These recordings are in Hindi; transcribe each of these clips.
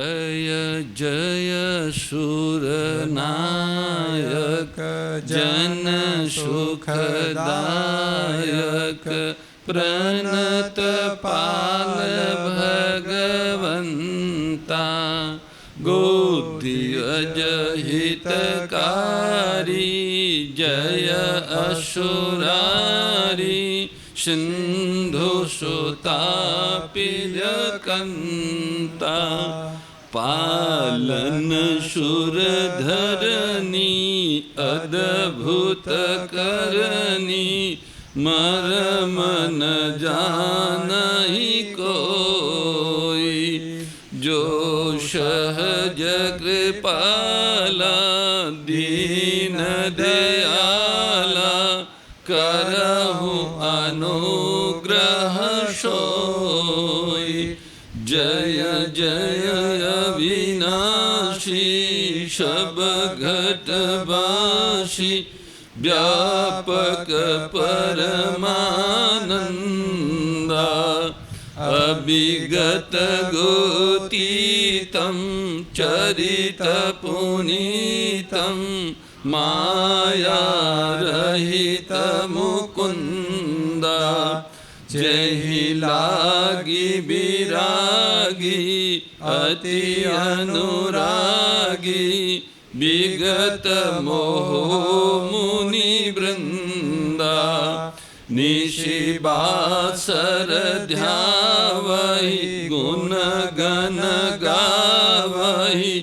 जय जय सुरनायक जन सुखदायक प्रणत पाल भगवंता गोदियज हितकारी जय असुरारी सिंधु सुतापिलकंता पालन सुरधरनी अद्भुत करनी मरम न जानहि कोई जो सहज कृपाला दीन दयाला करहु अनुग्रह सोई जय जय अविनाशी सब घटवासी व्यापक परमानंदा अभिगत गोतीतं चरित पुनीतं माया रहित मुकुंदा जहि लागी विरागी अति अनुरागी विगत मोह मुनि वृंदा निशिबासर ध्यावहि गुण गण गावहि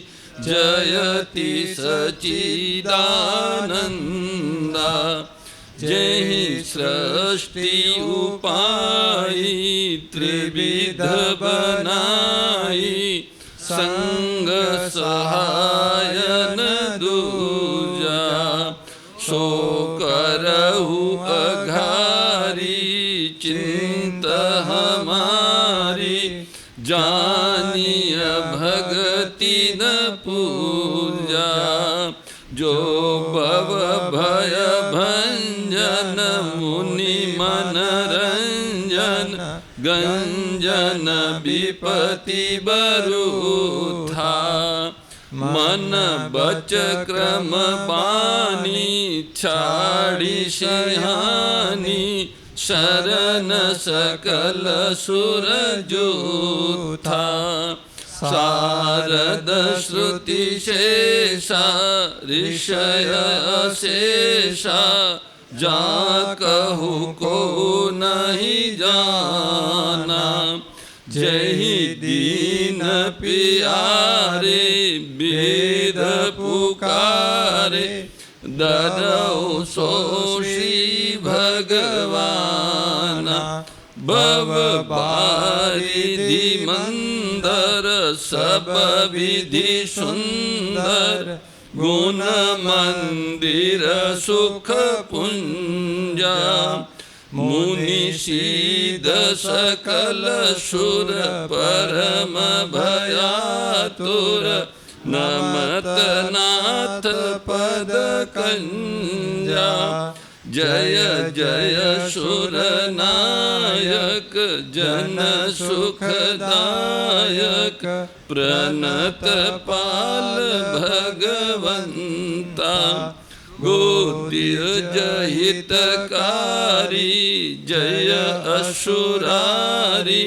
जयति सच्चिदानंदा जहि सृष्टि उपाई त्रिविध बनाई संग सहायन दूजा सो करहु अघारी चिंत हमारी जानिय भगति न पूजा जो भव भय भंजन मुनि मनरंजन गंजन विपति बरूथा मन बच क्रम बानी छाड़ी सिहानी शरण सकल सुर जूथा शारद श्रुति शेषा ऋषय शेषा जा कहु को नहीं जाना जहि दीन पियारे वेद पुकारे दरौ सो श्री भगवाना भव बारिधि मंदर सब विधि सुंदर गुण मंदिर सुख पुंजा मुनि सीध सकल सुर परम भयातुर नमत नाथ पद कंजा जय जय सुर नायक जन सुखदायक प्रणत पाल भगवंता गोदियज हितकारी जय असुरारी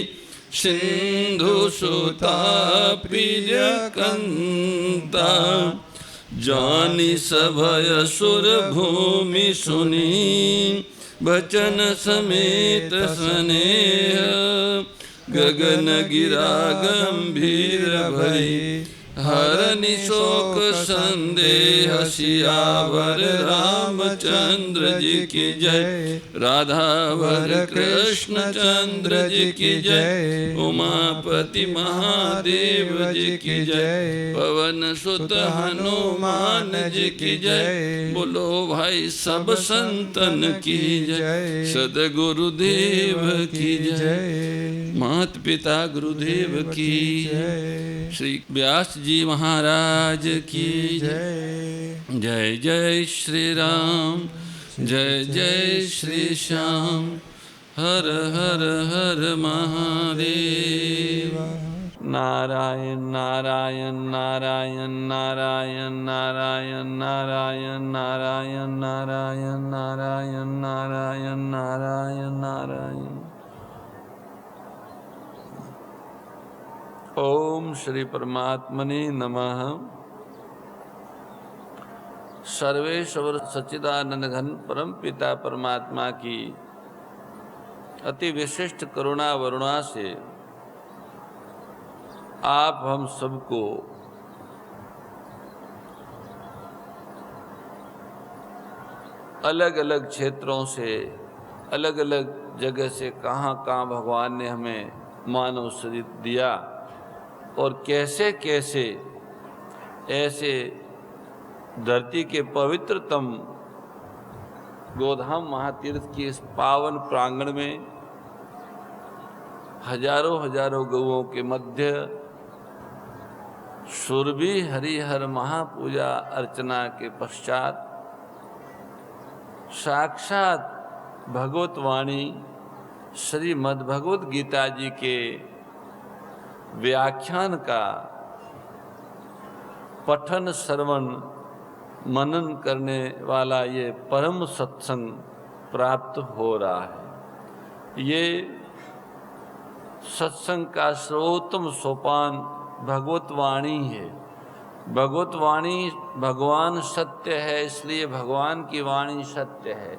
सिंधु सुतापिलकंता जानि सभय सुर भूमि सुनी बचन समेत स्नेह गगन गिरा गंभीर भई हरनि शोक संदेह सियावर रामचंद्र जी की जय राधावर कृष्ण चंद्र जी की जय उमापति महादेव जी की जय पवन सुत हनुमान जी की जय बोलो भाई सब संतन की जय सदगुरुदेव की जय मात पिता गुरुदेव की जय श्री व्यास जी महाराज की जय जय जय श्री राम जय जय श्री श्याम हर हर हर महादेव नारायण नारायण नारायण नारायण नारायण नारायण नारायण नारायण नारायण नारायण नारायण नारायण। ओम श्री परमात्मने नमः। सर्वेश्वर सच्चिदानंद घन परम पिता परमात्मा की अति विशिष्ट करुणा वरुणा से आप हम सबको अलग अलग क्षेत्रों से, अलग अलग जगह से, कहाँ कहाँ भगवान ने हमें मानव शरीर दिया और कैसे कैसे ऐसे धरती के पवित्रतम गोधाम महातीर्थ की इस पावन प्रांगण में हजारों हजारों गौओं के मध्य सुरभि हरिहर महापूजा अर्चना के पश्चात साक्षात भगवत वाणी श्रीमद् भगवत गीता जी के व्याख्यान का पठन श्रवण मनन करने वाला ये परम सत्संग प्राप्त हो रहा है। ये सत्संग का सर्वोत्तम सोपान भगवत वाणी है। भगवत वाणी, भगवान सत्य है, इसलिए भगवान की वाणी सत्य है।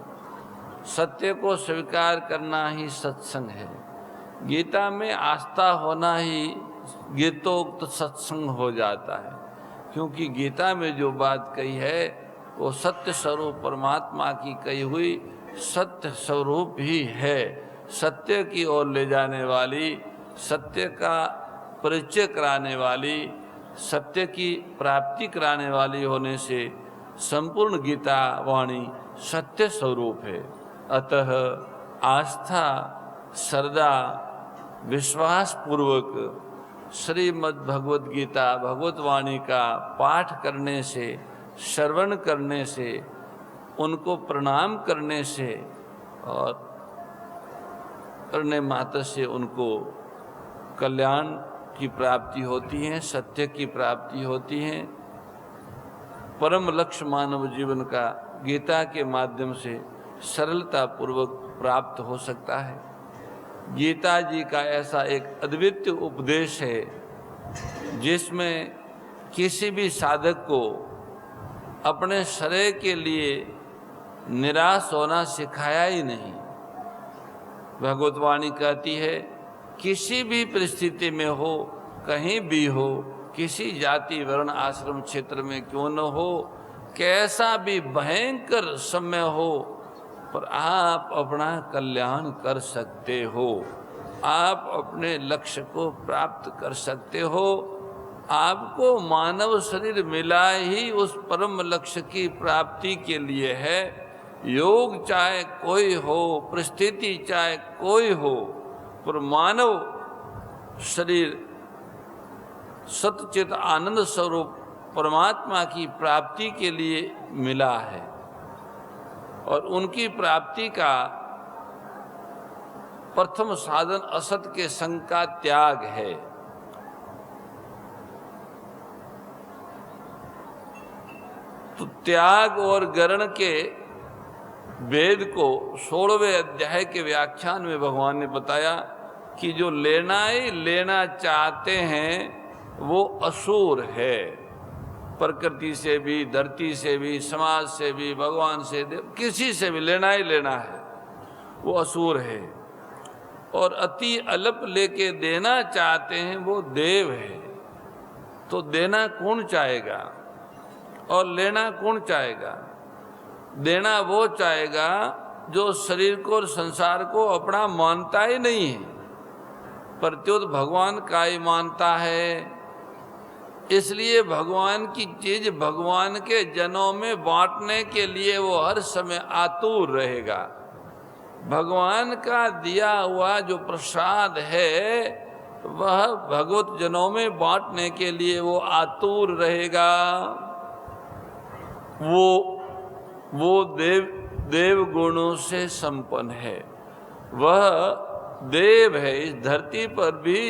सत्य को स्वीकार करना ही सत्संग है। गीता में आस्था होना ही गीतोक्त सत्संग हो जाता है, क्योंकि गीता में जो बात कही है वो सत्य स्वरूप परमात्मा की कही हुई सत्य स्वरूप ही है। सत्य की ओर ले जाने वाली, सत्य का परिचय कराने वाली, सत्य की प्राप्ति कराने वाली होने से संपूर्ण गीता वाणी सत्य स्वरूप है। अतः आस्था, श्रद्धा, विश्वास पूर्वक श्रीमद् भगवद गीता भगवत वाणी का पाठ करने से, श्रवण करने से, उनको प्रणाम करने से और करने मात्र से उनको कल्याण की प्राप्ति होती है, सत्य की प्राप्ति होती है। परम लक्ष्य मानव जीवन का गीता के माध्यम से सरलता पूर्वक प्राप्त हो सकता है। गीता जी का ऐसा एक अद्वितीय उपदेश है जिसमें किसी भी साधक को अपने श्रेय के लिए निराश होना सिखाया ही नहीं। भगवत वाणी कहती है किसी भी परिस्थिति में हो, कहीं भी हो, किसी जाति वर्ण आश्रम क्षेत्र में क्यों न हो, कैसा भी भयंकर समय हो, पर आप अपना कल्याण कर सकते हो, आप अपने लक्ष्य को प्राप्त कर सकते हो। आपको मानव शरीर मिला ही उस परम लक्ष्य की प्राप्ति के लिए है। योग चाहे कोई हो, परिस्थिति चाहे कोई हो, पर मानव शरीर सच्चित आनंद स्वरूप परमात्मा की प्राप्ति के लिए मिला है और उनकी प्राप्ति का प्रथम साधन असत के संग का त्याग है। तो त्याग और ग्रहण के वेद को 16वें अध्याय के व्याख्यान में भगवान ने बताया कि जो लेना ही लेना चाहते हैं वो असुर है। प्रकृति से भी, धरती से भी, समाज से भी, भगवान से, किसी से भी लेना ही लेना है वो असुर है। और अति अल्प लेके देना चाहते हैं वो देव है। तो देना कौन चाहेगा और लेना कौन चाहेगा? देना वो चाहेगा जो शरीर को और संसार को अपना मानता ही नहीं है, प्रत्युत भगवान का ही मानता है। इसलिए भगवान की चीज भगवान के जनों में बांटने के लिए वो हर समय आतुर रहेगा। भगवान का दिया हुआ जो प्रसाद है वह भगवत जनों में बांटने के लिए वो आतुर रहेगा। वो देव गुणों से संपन्न है, वह देव है। इस धरती पर भी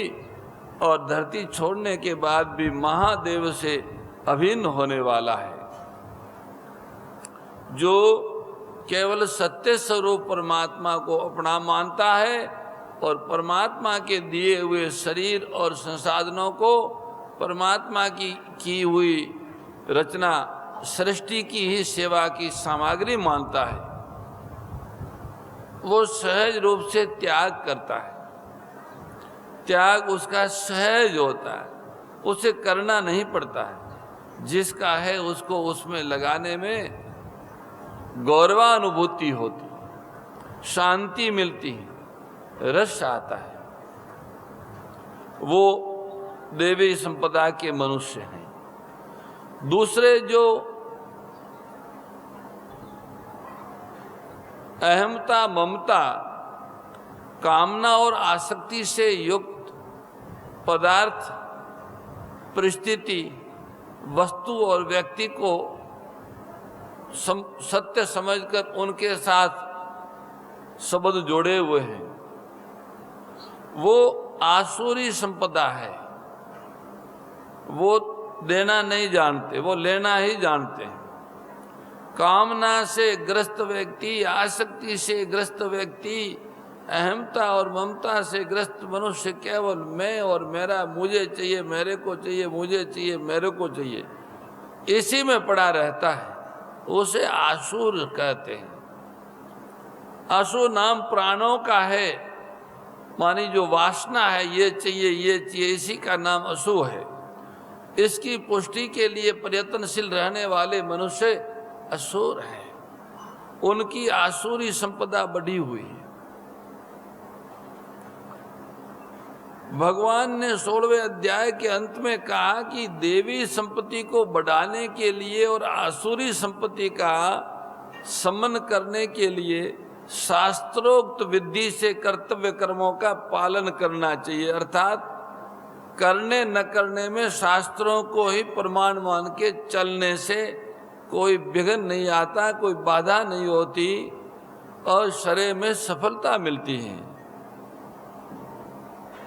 और धरती छोड़ने के बाद भी महादेव से अभिन्न होने वाला है, जो केवल सत्य स्वरूप परमात्मा को अपना मानता है और परमात्मा के दिए हुए शरीर और संसाधनों को परमात्मा की हुई रचना सृष्टि की ही सेवा की सामग्री मानता है, वो सहज रूप से त्याग करता है। त्याग उसका सहज होता है, उसे करना नहीं पड़ता है। जिसका है उसको उसमें लगाने में गौरवानुभूति होती, शांति मिलती है, रस आता है। वो देवी संपदा के मनुष्य हैं। दूसरे जो अहमता, ममता, कामना और आसक्ति से युक्त पदार्थ, परिस्थिति, वस्तु और व्यक्ति को सत्य समझकर उनके साथ संबंध जोड़े हुए हैं, वो आसुरी संपदा है। वो देना नहीं जानते, वो लेना ही जानते हैं। कामना से ग्रस्त व्यक्ति, आसक्ति से ग्रस्त व्यक्ति, अहमता और ममता से ग्रस्त मनुष्य केवल मैं और मेरा, मुझे चाहिए, मेरे को चाहिए, मुझे चाहिए, मेरे को चाहिए, इसी में पड़ा रहता है। उसे आसुर कहते हैं। असुर नाम प्राणों का है, मानी जो वासना है, ये चाहिए, ये चाहिए, इसी का नाम असुर है। इसकी पुष्टि के लिए प्रयत्नशील रहने वाले मनुष्य असुर हैं। उनकी आसुरी संपदा बढ़ी हुई है। भगवान ने 16वें अध्याय के अंत में कहा कि देवी संपत्ति को बढ़ाने के लिए और आसुरी संपत्ति का समन करने के लिए शास्त्रोक्त विधि से कर्तव्य कर्मों का पालन करना चाहिए। अर्थात करने न करने में शास्त्रों को ही प्रमाण मान के चलने से कोई विघ्न नहीं आता, कोई बाधा नहीं होती और शरीर में सफलता मिलती है।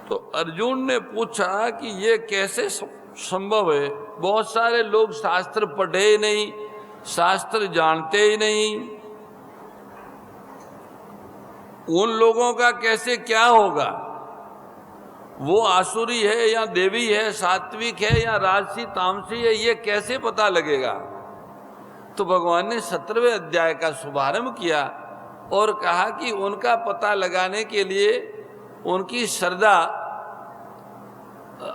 तो अर्जुन ने पूछा कि ये कैसे संभव है? बहुत सारे लोग शास्त्र पढ़े ही नहीं, शास्त्र जानते ही नहीं, उन लोगों का कैसे क्या होगा? वो आसुरी है या देवी है, सात्विक है या राजसी तामसी है, ये कैसे पता लगेगा? तो भगवान ने 17वें अध्याय का शुभारंभ किया और कहा कि उनका पता लगाने के लिए उनकी श्रद्धा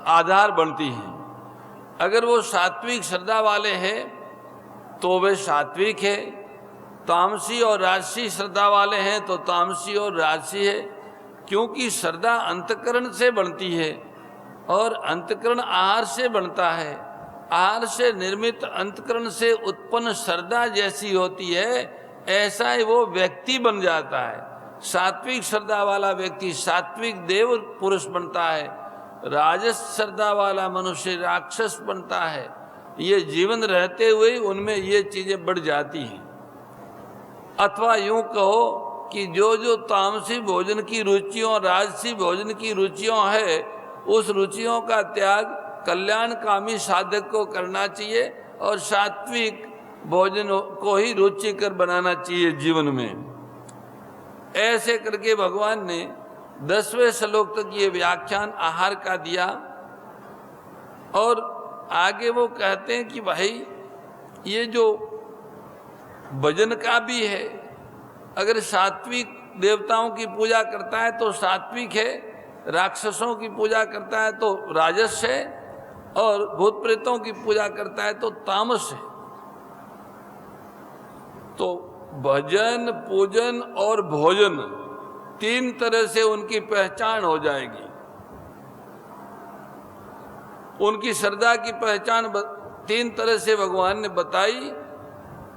आधार बनती है। अगर वो सात्विक श्रद्धा वाले हैं तो वे सात्विक है, तामसी और राजसी श्रद्धा वाले हैं तो तामसी और राजसी है। क्योंकि श्रद्धा अंतकरण से बनती है और अंतकरण आहार से बनता है। आहार से निर्मित अंतकरण से उत्पन्न श्रद्धा जैसी होती है, ऐसा ही वो व्यक्ति बन जाता है। सात्विक श्रद्धा वाला व्यक्ति सात्विक देव पुरुष बनता है, राजस श्रद्धा वाला मनुष्य राक्षस बनता है। ये जीवन रहते हुए उनमें ये चीजें बढ़ जाती हैं। अथवा यूं कहो कि जो जो तामसी भोजन की रुचियों, राजसी भोजन की रुचियों है, उस रुचियों का त्याग कल्याणकामी साधक को करना चाहिए और सात्विक भोजन को ही रुचिकर बनाना चाहिए जीवन में। ऐसे करके भगवान ने 10वें श्लोक तक ये व्याख्यान आहार का दिया। और आगे वो कहते हैं कि भाई ये जो भजन का भी है, अगर सात्विक देवताओं की पूजा करता है तो सात्विक है, राक्षसों की पूजा करता है तो राजस है, और भूत प्रेतों की पूजा करता है तो तामस है। तो भजन, पूजन और भोजन 3 तरह से उनकी पहचान हो जाएगी। उनकी श्रद्धा की पहचान 3 तरह से भगवान ने बताई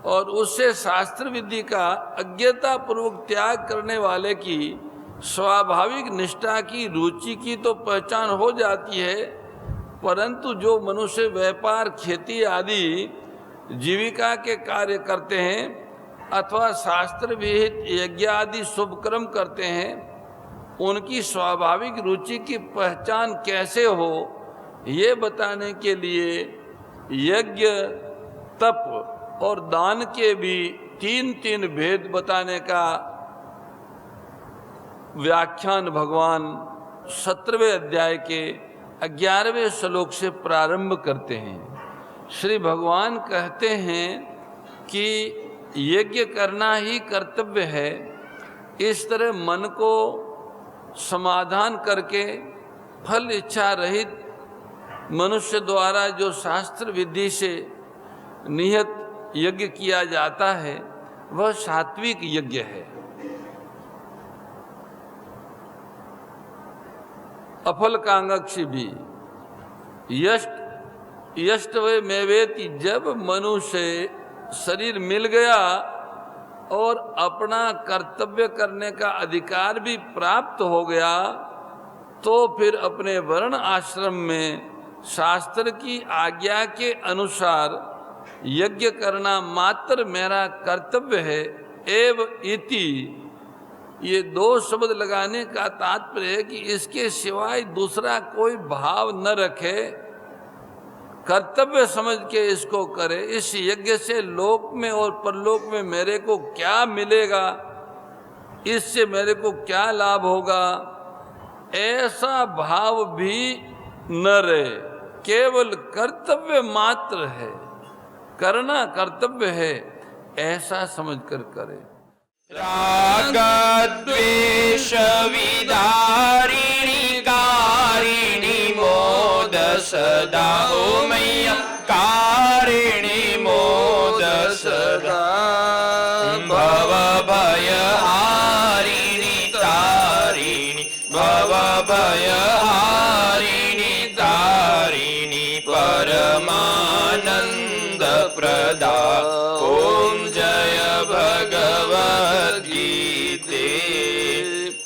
और उससे शास्त्र विधि का अज्ञता पूर्वक त्याग करने वाले की स्वाभाविक निष्ठा की, रुचि की तो पहचान हो जाती है। परंतु जो मनुष्य व्यापार, खेती आदि जीविका के कार्य करते हैं अथवा शास्त्र विहित यज्ञ आदि शुभ कर्म करते हैं उनकी स्वाभाविक रुचि की पहचान कैसे हो, ये बताने के लिए यज्ञ, तप और दान के भी 3 भेद बताने का व्याख्यान भगवान 17वें अध्याय के 11वें श्लोक से प्रारंभ करते हैं। श्री भगवान कहते हैं कि यज्ञ करना ही कर्तव्य है। इस तरह मन को समाधान करके फल इच्छा रहित मनुष्य द्वारा जो शास्त्र विधि से नियत यज्ञ किया जाता है वह सात्विक यज्ञ है। अफलकांक्षी भी यष्टवे मेवेति, जब मनुष्य शरीर मिल गया और अपना कर्तव्य करने का अधिकार भी प्राप्त हो गया, तो फिर अपने वर्ण आश्रम में शास्त्र की आज्ञा के अनुसार यज्ञ करना मात्र मेरा कर्तव्य है। एव इति, ये 2 शब्द लगाने का तात्पर्य है कि इसके सिवाय दूसरा कोई भाव न रखे, कर्तव्य समझ के इसको करे। इस यज्ञ से लोक में और परलोक में मेरे को क्या मिलेगा, इससे मेरे को क्या लाभ होगा, ऐसा भाव भी न रहे। केवल कर्तव्य मात्र है, करना कर्तव्य है, ऐसा समझकर करे। राग द्वेष विदारिणी कारिणी मोद सदा, ओ मैया कारिणी मोद सदा। भव भय हारिणी तारिणी, भव भय हारिणी तारिणी, परमानंद प्रदा। ओम जय भगवद्गीते।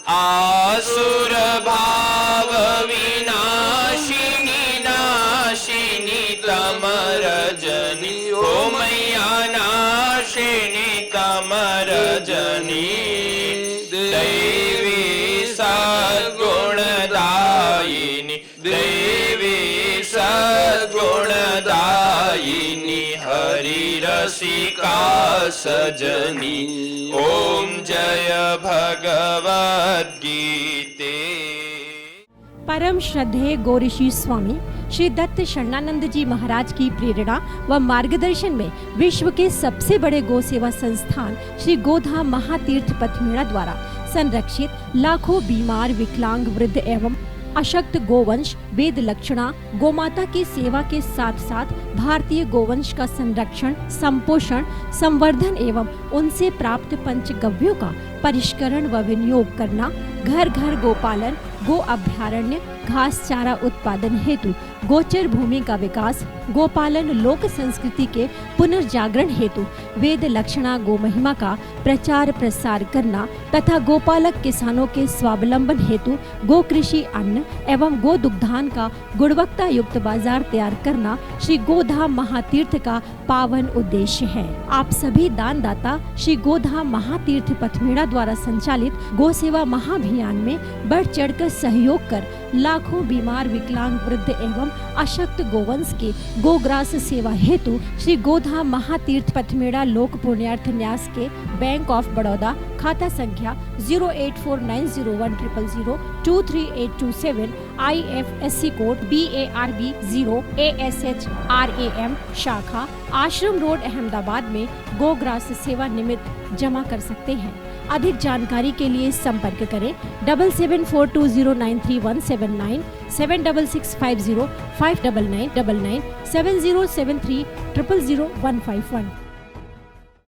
आसुर भाव विनाशिनी नाशिनी तमरजनी, ओ मैया नाशिनी तमरजनी। दैवी सद्गुणदायिनी, दैवी सद्गुणदायिनी, हरि रसिका सजनी। ओम जय भगवद्गीते। परम श्रद्धेय गौरीशी स्वामी श्री दत्त शरणानंद जी महाराज की प्रेरणा व मार्गदर्शन में विश्व के सबसे बड़े गौ सेवा संस्थान श्री गोधाम महातीर्थ पथमेड़ा द्वारा संरक्षित लाखों बीमार, विकलांग, वृद्ध एवं अशक्त गोवंश वेद लक्षणा गोमाता की सेवा के साथ साथ भारतीय गोवंश का संरक्षण, संपोषण, संवर्धन एवं उनसे प्राप्त पंचगव्यों का परिष्करण व विनियोग करना, घर घर गोपालन, गो अभ्यारण्य, घास चारा उत्पादन हेतु गोचर भूमि का विकास, गोपालन लोक संस्कृति के पुनर्जागरण हेतु वेद लक्षणा गो महिमा का प्रचार प्रसार करना तथा गोपालक किसानों के स्वावलंबन हेतु गो कृषि अन्न एवं गो दुग्धान का गुणवत्ता युक्त बाजार तैयार करना श्री गोधाम महातीर्थ का पावन उद्देश्य है। आप सभी दानदाता श्री गोधाम महातीर्थ पथमेड़ा द्वारा संचालित गो सेवा महाअभियान में बढ़ चढ़कर सहयोग कर लाखों बीमार, विकलांग, वृद्ध एवं अशक्त गोवंश के गोग्रास सेवा हेतु श्री गोधाम महातीर्थ पथमेड़ा लोक पुण्यार्थ न्यास के बैंक ऑफ बड़ौदा खाता संख्या 084901000238827 IFSC कोड BARB 0 ASHRAM शाखा आश्रम रोड अहमदाबाद में गोग्रास सेवा निमित्त जमा कर सकते हैं। अधिक जानकारी के लिए संपर्क करें 7742093179 7665059999 7073000151।